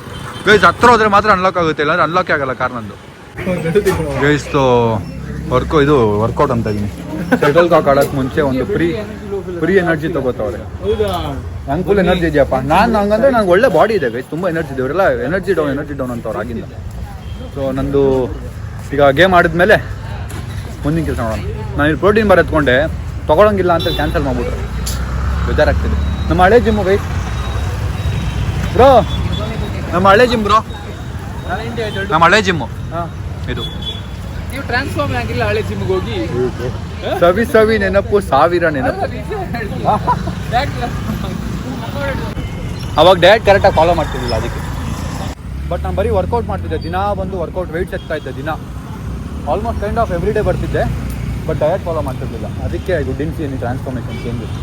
ಗೈಸ್ ಹತ್ರ ಹೋದ್ರೆ ಮಾತ್ರ ಅನ್ಲಾಕ್ ಆಗುತ್ತೆ, ಇಲ್ಲ ಅನ್ಲಾಕೇ ಆಗಲ್ಲ ಕಾರ್ ನಂದು. ಗೈಸ್ ವರ್ಕೌಟ್ ಅಂತ ಇದೀನಿ. ಶಟಲ್ ಕಾಕ್ ಆಡೋಕೆ ಮುಂಚೆ ಒಂದು ಫ್ರೀ ಎನರ್ಜಿ ತಗೋತಾವ್ರೆ. ನಂಗೆ ಫುಲ್ ಎನರ್ಜಿ ಇದೆಯಪ್ಪ. ಹಂಗಂದ್ರೆ ನಂಗೆ ಒಳ್ಳೆ ಬಾಡಿ ಇದೆ ಗೈಸ್, ತುಂಬ ಎನರ್ಜಿ ಇದೆ. ಇವರೆಲ್ಲ ಎನರ್ಜಿ ಡೌನ್ ಅಂತವ್ರು ಆಗಿಂದ. ಸೊ ನಂದು ಈಗ ಗೇಮ್ ಆಡಿದ್ಮೇಲೆ ಮುಂದಿನ ಕೆಲಸ ಮಾಡೋಣ. ನಾನು ಇಲ್ಲಿ ಪ್ರೋಟೀನ್ ಬಾರ್ ಎತ್ಕೊಂಡೆ, ತೊಗೊಳಂಗಿಲ್ಲ ಅಂತ ಕ್ಯಾನ್ಸಲ್ ಮಾಡ್ಬಿಟ್ರೆ ಬೇಜಾರಾಗ್ತಿದೆ. ನಮ್ಮ ಹಳೆ ಜಿಮ್ಮು ಗೈಸ್ ಬ್ರೋ, ನಮ್ಮ ಹಳೆ ಜಿಮ್ಮು ಇದು. ನೀವು ಟ್ರಾನ್ಸ್ಫಾರ್ಮ್ ಆಗಿಲ್ಲ ಹಳೆ ಜಿಮ್ಗೆ ಹೋಗಿ? ಸವಿ ನೆನಪು, ಸಾವಿರ ನೆನಪು. ಅವಾಗ ಡಯಟ್ ಕರೆಕ್ಟಾಗಿ ಫಾಲೋ ಮಾಡ್ತಿರ್ಲಿಲ್ಲ, ಅದಕ್ಕೆ. ಬಟ್ ನಾನು ಬರೀ ವರ್ಕೌಟ್ ಮಾಡ್ತಿದ್ದೆ, ದಿನ ಬಂದು ವರ್ಕೌಟ್ ವೆಯ್ಟ್ಸ್ ಎತ್ತಾ ಇದ್ದೆ ದಿನ. Almost kind of every day ಬರ್ತಿದ್ದೆ, ಬಟ್ ಡಯಟ್ ಫಾಲೋ ಮಾಡ್ತಿರ್ಲಿಲ್ಲ. ಅದಕ್ಕೆ ಗುಡ್ ಸಿ ಟ್ರಾನ್ಸ್ಫಾರ್ಮೇಷನ್ ಚೇಂಜಸ್.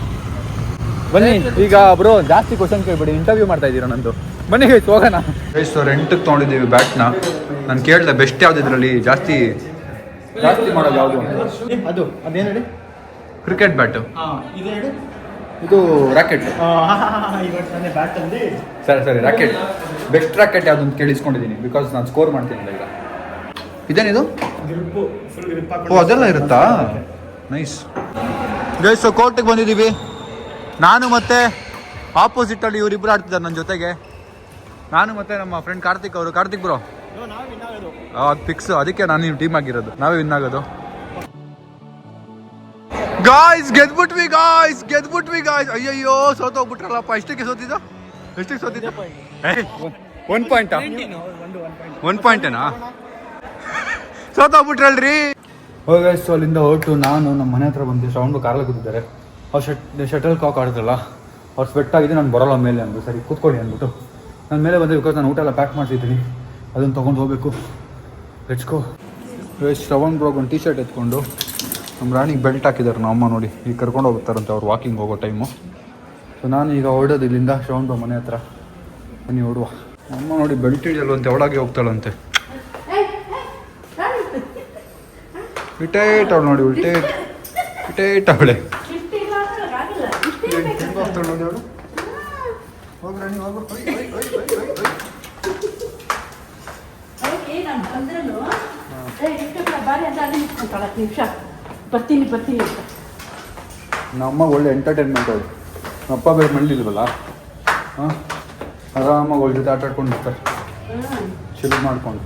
ಬನ್ನಿ ಈಗ ಬ್ರೋ, ಜಾಸ್ತಿ ಕ್ವಶನ್ ಕೇಳ್ಬಿಡಿ, ಇಂಟರ್ವ್ಯೂ ಮಾಡ್ತಾ ಇದ್ದೀರಾ ನಂದು. ಬನ್ನಿ ಹೋಗೋಣ. ಸೊ ರೆಂಟಿಗೆ ತೊಗೊಂಡಿದ್ದೀವಿ ಬ್ಯಾಟ್ನ. ನಾನು ಕೇಳಿದೆ ಬೆಸ್ಟ್ ಯಾವ್ದು ಇದರಲ್ಲಿ ಜಾಸ್ತಿ ಜಾಸ್ತಿ ಮಾಡೋದು ಯಾವುದು ಅದು ಅದೇನು ಹೇಳಿ ಕ್ರಿಕೆಟ್ ಬ್ಯಾಟು, ಇದು ಹೇಳಿ ಇದು ರ್ಯಾಕೆಟ್. ಇವತ್ತು ನನ್ನ ಬ್ಯಾಟಲ್ಲಿ ಸರಿ ರ್ಯಾಕೆಟ್. ಬೆಸ್ಟ್ ರ್ಯಾಕೆಟ್ ಯಾವ್ದು ಅಂತ ಕೇಳಿಸ್ಕೊಂಡಿದ್ದೀನಿ, ಬಿಕಾಸ್ ನಾನು ಸ್ಕೋರ್ ಮಾಡ್ತೀನಿ ಈಗ. ಇದೇನಿದು? ಗ್ರಿಪ್ಪು ಫುಲ್ ಗ್ರಿಪ್ ಓ ಅದೆಲ್ಲ ಇರುತ್ತಾ? Nice guys. ಸೊ ಕೋರ್ಟಿಗೆ ಬಂದಿದ್ದೀವಿ. ನಾನು ಮತ್ತೆ ಆಪೋಸಿಟಲ್ಲಿ ಇವರಿಬ್ಬರು ಆಡ್ತಿದ್ದಾರೆ ನನ್ನ ಜೊತೆಗೆ. ನಾನು ಮತ್ತೆ ನಮ್ಮ ಫ್ರೆಂಡ್ ಕಾರ್ತಿಕ್ ಅವರು. ಕಾರ್ತಿಕ್ ಬ್ರೋ ನಾವು ವಿನ್ನಾಗೋದು. ಅದು ಫಿಕ್ಸ್, ಅದಕ್ಕೆ ನಾನು ನೀವು ಟೀಮ್ ಆಗಿರೋದು, ನಾವೇ ವಿನ್ ಆಗೋದು. ಗಾಯ್ಸ್ ಗೆದ್ಬಿಟ್ವಿ ಗಾಯ್ಸ್. ಅಯ್ಯಯ್ಯೋ ಸೋತೋಗ್ಬಿಟ್ರಲ್ಲಪ್ಪ. ಎಷ್ಟಕ್ಕೆ ಸೋತಿದ್ದ? ಒನ್ ಪಾಯಿಂಟೇನಾ? ಸೋತೋಗ್ಬಿಟ್ರಲ್ರಿ. ಹೋಗಿ ಸೊ ಅಲ್ಲಿಂದ ಹೊರಟು ನಾನು ನಮ್ಮ ಮನೆ ಹತ್ರ ಬಂದು ಸೌಂಡು ಕಾರಲ್ಲಿ ಕೂತಿದ್ದಾರೆ. ಅವ್ರು ಶಟಲ್ ಕಾಕ್ ಆಡ್ತಲ್ಲ, ಅವ್ರು ಸ್ವೆಟ್ ಆಗಿದೆ. ನಾನು ಬರೋಲ್ಲ ಮೇಲೆ ಅಂದು. ಸರಿ ಕೂತ್ಕೊಳ್ಳಿ ಅಂದ್ಬಿಟ್ಟು ನಾನು ಮೇಲೆ ಬಂದೆ, ಬಿಕಾಸ್ ನಾನು ಊಟ ಎಲ್ಲ ಪ್ಯಾಕ್ ಮಾಡ್ತಿದ್ದೀನಿ. ಅದನ್ನು ತೊಗೊಂಡು ಹೋಗಬೇಕು. ಲೆಟ್ಸ್ಕೋ. ಶ್ರವಣ್ ಬ್ರೋಗ್ ಒಂದು ಟೀ-ಶರ್ಟ್ ಎತ್ಕೊಂಡು ನಮ್ಮ ರಾಣಿಗೆ ಬೆಲ್ಟ್ ಹಾಕಿದ್ದಾರೆ ನಮ್ಮ ಅಮ್ಮ ನೋಡಿ. ಈಗ ಕರ್ಕೊಂಡು ಹೋಗ್ತಾರಂತೆ ಅವ್ರು ವಾಕಿಂಗ್ ಹೋಗೋ ಟೈಮು. ಸೊ ನಾನು ಈಗ ಹೊರಡೋದು ಇಲ್ಲಿಂದ ಶ್ರವಣ್ ಬ್ರೋ ಮನೆ ಹತ್ರ. ಬನ್ನಿ ಹೊಡುವ. ಅಮ್ಮ ನೋಡಿ ಬೆಲ್ಟ್ ಹಿಡಿಯಲ್ವಂತೆ, ಒಳಗೆ ಹೋಗ್ತಾಳಂತೆ. ಇಟೇಟ್ ಅವಳು ನೋಡಿ, ಇಟೇಟ್ ಅವಳೆ ನೋಡಿ ಅವಳು. ಹೋಗಿ ರಾಣಿ ಹೋಗು. ಬರ್ತೀನಿ ನಮ್ಮ ಒಳ್ಳೆ ಎಂಟರ್ಟೈನ್ಮೆಂಟ್ ಅವಳು. ಅಪ್ಪ ಬೇರೆ ಮನೇಲಿಲ್ವಲ್ಲ, ಹಾಂ ಆರಾಮಾಗಿ ಅವಳ ಜೊತೆ ಆಟ ಆಡ್ಕೊಂಡು ಬರ್ತಾರೆ, ಚಿಲ್ ಮಾಡ್ಕೊಂಡು.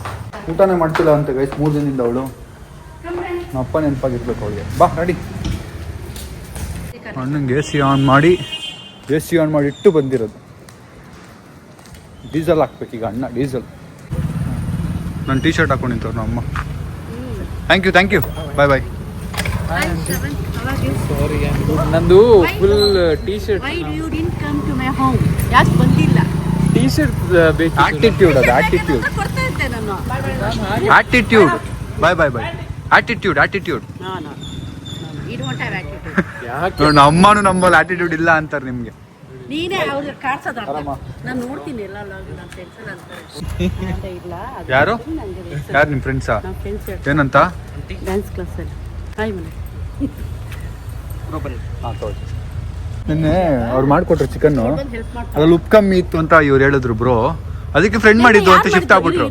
ಊಟನೇ ಮಾಡ್ತಿಲ್ಲ ಅಂತ ಗೈಸ್ 3 ದಿನದಿಂದ ಅವಳು. ನಮ್ಮ ಅಪ್ಪ ನೆನಪಾಗಿರ್ಬೇಕು ಅವಳಿಗೆ. ಬಾ ರೆಡಿ. ಅಣ್ಣಂಗೆ ಎ ಸಿ ಆನ್ ಮಾಡಿ ಇಟ್ಟು ಬಂದಿರೋದು. ಡೀಸೆಲ್ ಹಾಕ್ಬೇಕು ಈಗ ಅಣ್ಣ, ಡೀಸೆಲ್. ನಾನು ಟೀ-ಶರ್ಟ್ ಹಾಕೊಂಡು ನಿಂತವ್ರು ನಮ್ಮ ಅಮ್ಮ. Thank you bye. ಸಾರಿ ನಂದು ಫುಲ್ ಟೀ-ಶರ್ಟ್ ಯಾಕೆ ಬಂದಿಲ್ಲ? ಟೀ-ಶರ್ಟ್ ಬೇಕು. ಆಟಿಟ್ಯೂಡ್ ಅದು, ಆಟಿಟ್ಯೂಡ್. ಕೊಡ್ತಾ ಇದ್ದೆ ನಾನು. Attitude. Bye. Attitude. No. You don't have attitude. ಯಾಕೆ ನೋಡಿ ಅಮ್ಮನೂ ನಮ್ಮಲ್ಲಿ ಆಟಿಟ್ಯೂಡ್ ಇಲ್ಲ ಅಂತಾರೆ ನಿಮಗೆ. ನೀನೇ ಅವ್ರಿಗೆ ಕಾಡ್ಸೋದ. ನಾನು ನೋಡ್ತೀನಿ ಎಲ್ಲ ನನ್ನ ಫ್ರೆಂಡ್ಸ್ ಅಂತಾರೆ ಇಲ್ಲ. ಯಾರು ನಿಮ್ಮ ಫ್ರೆಂಡ್ಸಾ? ನಮ್ಮ ಫ್ರೆಂಡ್ಸ್ ಏನಂತ? ಡ್ಯಾನ್ಸ್ ಕ್ಲಾಸಲ್ಲಿ. ಹಾಯ್ ಮನೆ. ನಿನ್ನೆ ಅವ್ರು ಮಾಡಿಕೊಟ್ರು ಚಿಕನ್ನು, ಹೆಲ್ಪ್ ಮಾಡ್ತಾರೆ. ಅದ್ರಲ್ಲಿ ಉಪ್ಪು ಕಮ್ಮಿ ಇತ್ತು ಅಂತ ಇವ್ರು ಹೇಳಿದ್ರು ಬ್ರೋ. ಅದಕ್ಕೆ ಫ್ರೆಂಡ್ ಮಾಡಿದ್ದು ಅಂತ ಶಿಫ್ಟ್ ಆಗ್ಬಿಟ್ರು.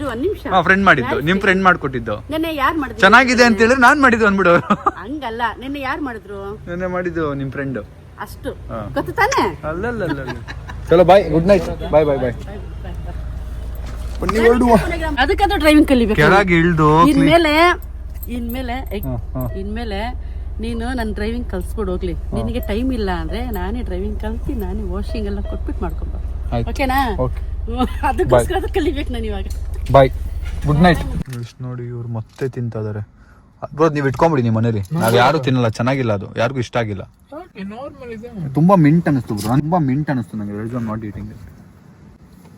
ಫ್ರೆಂಡ್ ಮಾಡಿದ್ದು, ನಿಮ್ ಫ್ರೆಂಡ್ ಮಾಡ್ಕೊಟ್ಟಿದ್ದು. ನಿನ್ನೆ ಯಾರು ಮಾಡಿದ್ರು? ಚೆನ್ನಾಗಿದೆ ಅಂತ ಹೇಳಿದ್ರೆ ನಾನ್ ಮಾಡಿದ್ದು ಅಂದ್ಬಿಡೋರು. ಹಂಗಲ್ಲ, ನಿನ್ನೆ ಯಾರು ಮಾಡಿದ್ರು? ನಿನ್ನೆ ಮಾಡಿದ್ದು ನಿಮ್ ಫ್ರೆಂಡ್. ಅಷ್ಟು ಗೊತ್ತು ತಾನೆ? ಅಲ್ಲ. ಚಲೋ ಬಾಯ್, ಗುಡ್ ನೈಟ್. ಬಾಯ್. ಅದಕ್ಕದು ಡ್ರೈವಿಂಗ್ ಕಲಿಬೇಕು. ಕೆಳಗೆ ಇಳ್ದು ಇನ್ಮೇಲೆ ನೀನು ನನ್ನ ಡ್ರೈವಿಂಗ್ ಕಲ್ಸ್ಬಿಡು ಹೋಗ್ಲಿ. ನಿನಗೆ ಟೈಮ್ ಇಲ್ಲ ಅಂದ್ರೆ ನಾನೇ ಡ್ರೈವಿಂಗ್ ಕಲ್ಸಿ ನಾನೇ ವಾಷಿಂಗ್ ಎಲ್ಲ ಕೊಟ್ಬಿಟ್ಟು ಮಾಡ್ಕೊಂಬ. ಓಕೆನಾ? ಅದಕ್ಕೋಸ್ಕರ ಅದು ಕಲಿಬೇಕು ನಾನು ಇವಾಗ. ಬಾಯ್, ಗುಡ್ ನೈಟ್. ನೋಡಿ ಇವ್ರು ಮತ್ತೆ ತಿಂತಾ ಇದಾರೆ. ಬ್ರೋ ನೀವು ಇಟ್ಕೊಂಬಿಡಿ ನಿಮ್ಮ ಮನೇಲಿ. ನಾವ್ ಯಾರು ತಿನ್ನಲ್ಲ, ಚೆನ್ನಾಗಿಲ್ಲ ಅದು, ಯಾರಿಗೂ ಇಷ್ಟ ಆಗಿಲ್ಲ. ನಾರ್ಮಲ್ ಇದೆ. ತುಂಬಾ ಮಿಂಟ್ ಅನಿಸ್ತು ಬ್ರೋ, ತುಂಬಾ ಮಿಂಟ್ ಅನಿಸ್ತು ನಂಗೆ. Red not eating.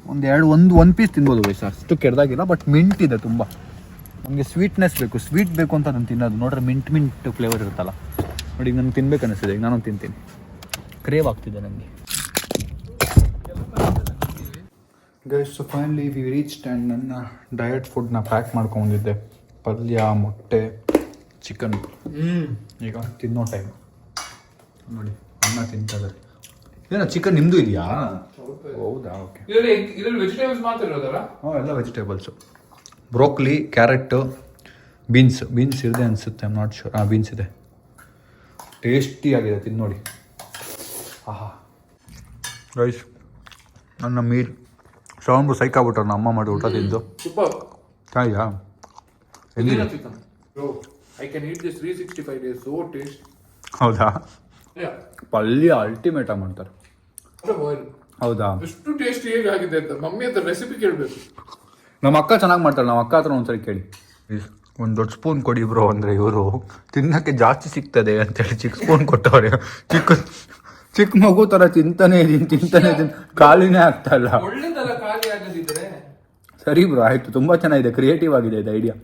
ಒಂದು ಪೀಸ್ ತಿನ್ಬೋದು ವಯಸ್ಸು, ಅಷ್ಟು ಕೆಡ್ದಾಗಿಲ್ಲ. ಬಟ್ ಮಿಂಟ್ ಇದೆ ತುಂಬಾ. ನಮಗೆ ಸ್ವೀಟ್ನೆಸ್ ಬೇಕು, ಸ್ವೀಟ್ ಬೇಕು ಅಂತ ನಾನು ತಿನ್ನೋದು. ನೋಡ್ರೆ ಮಿಂಟ್ ಫ್ಲೇವರ್ ಇರುತ್ತಲ್ಲ ನೋಡಿ, ಈಗ ನನಗೆ ತಿನ್ಬೇಕು ಅನಿಸ್ತಿದೆ. ಈಗ ನಾನು ತಿಂತೀನಿ, ಕ್ರೇವ್ ಆಗ್ತಿದೆ ನನಗೆ. Guys, so finally we reached and ನನ್ನ ಡಯಟ್ ಫುಡ್ನ ಪ್ಯಾಕ್ ಮಾಡ್ಕೊಂಡಿದ್ದೆ. ಪಲ್ಯ, ಮೊಟ್ಟೆ, ಚಿಕನ್. ಈಗ ತಿನ್ನೋ ಟೈಮ್ ನೋಡಿ, ಅನ್ನ ತಿಂತಾ ಇದ್ದಾರೆ. ಏನೋ ಚಿಕನ್ ನಿಮ್ಮದು ಇದೆಯಾ? ಹೌದಾ, ಓಕೆ. ಇದರಲ್ಲಿ ವೆಜಿಟೇಬಲ್ಸ್ ಮಾತ್ರ ಇರೋದಲ್ಲ? ಹಾಂ, ಎಲ್ಲ ವೆಜಿಟೇಬಲ್ಸು. ಬ್ರೋಕ್ಲಿ, ಕ್ಯಾರೆಟು, ಬೀನ್ಸ್ ಇದೆ ಅನಿಸುತ್ತೆ. I'm not sure. ಬೀನ್ಸ್ ಇದೆ. ಟೇಸ್ಟಿಯಾಗಿದೆ, ತಿಂದು ನೋಡಿ. ಆಹಾ ಗೈಸ್, ನನ್ನ ಮೀಲ್ ಶ್ರವಣ್ಬು ಸೈಕ್ ಆಗ್ಬಿಟ್ರು ನಮ್ಮ ಅಮ್ಮ ಮಾಡಿ ಊಟ ತಿಂದು. Super. ಚೆನ್ನಾಗಿದಾ? Pudina chicken. Bro, I can eat this 365 days. So taste. ಹೌದಾ? Yeah. ಪಲ್ಯ ಅಲ್ಟಿಮೇಟ್ ಆಗಿ ಮಾಡ್ತಾರೆ. ಹೌದಾ? ಎಷ್ಟು ಟೇಸ್ಟಿ ಹೇಗಾಗಿದೆ ಅಂತ ಮಮ್ಮಿ ಹತ್ರ ರೆಸಿಪಿ ಕೇಳಬೇಕು. ನಮ್ಮ ಅಕ್ಕ ಚೆನ್ನಾಗಿ ಮಾಡ್ತಾಳೆ. ನಮ್ಮ ಅಕ್ಕ ಹತ್ರ ಒಂದ್ಸರಿ ಕೇಳಿ. ಒಂದು ದೊಡ್ಡ ಸ್ಪೂನ್ ಕೊಡಿ ಬ್ರೋ ಅಂದರೆ ಇವರು ತಿನ್ನಕ್ಕೆ ಜಾಸ್ತಿ ಸಿಗ್ತದೆ ಅಂತೇಳಿ ಚಿಕ್ಕ ಸ್ಪೂನ್ ಕೊಟ್ಟವ್ರೆ. ಚಿಕ್ಕ ಮಗು ಥರ ತಿಂತಾನೆ ಇದೀನಿ, ಖಾಲಿನೇ ಆಗ್ತಾ ಇಲ್ಲ. ಒಳ್ಳೆದಲ್ಲ ಖಾಲಿ ಆಗದಿದ್ರೆ. ಸರಿ ಬ್ರೋ, ಆಯಿತು. ತುಂಬ ಚೆನ್ನಾಗಿದೆ, ಕ್ರಿಯೇಟಿವ್ ಆಗಿದೆ ಇದು ಐಡಿಯಾ.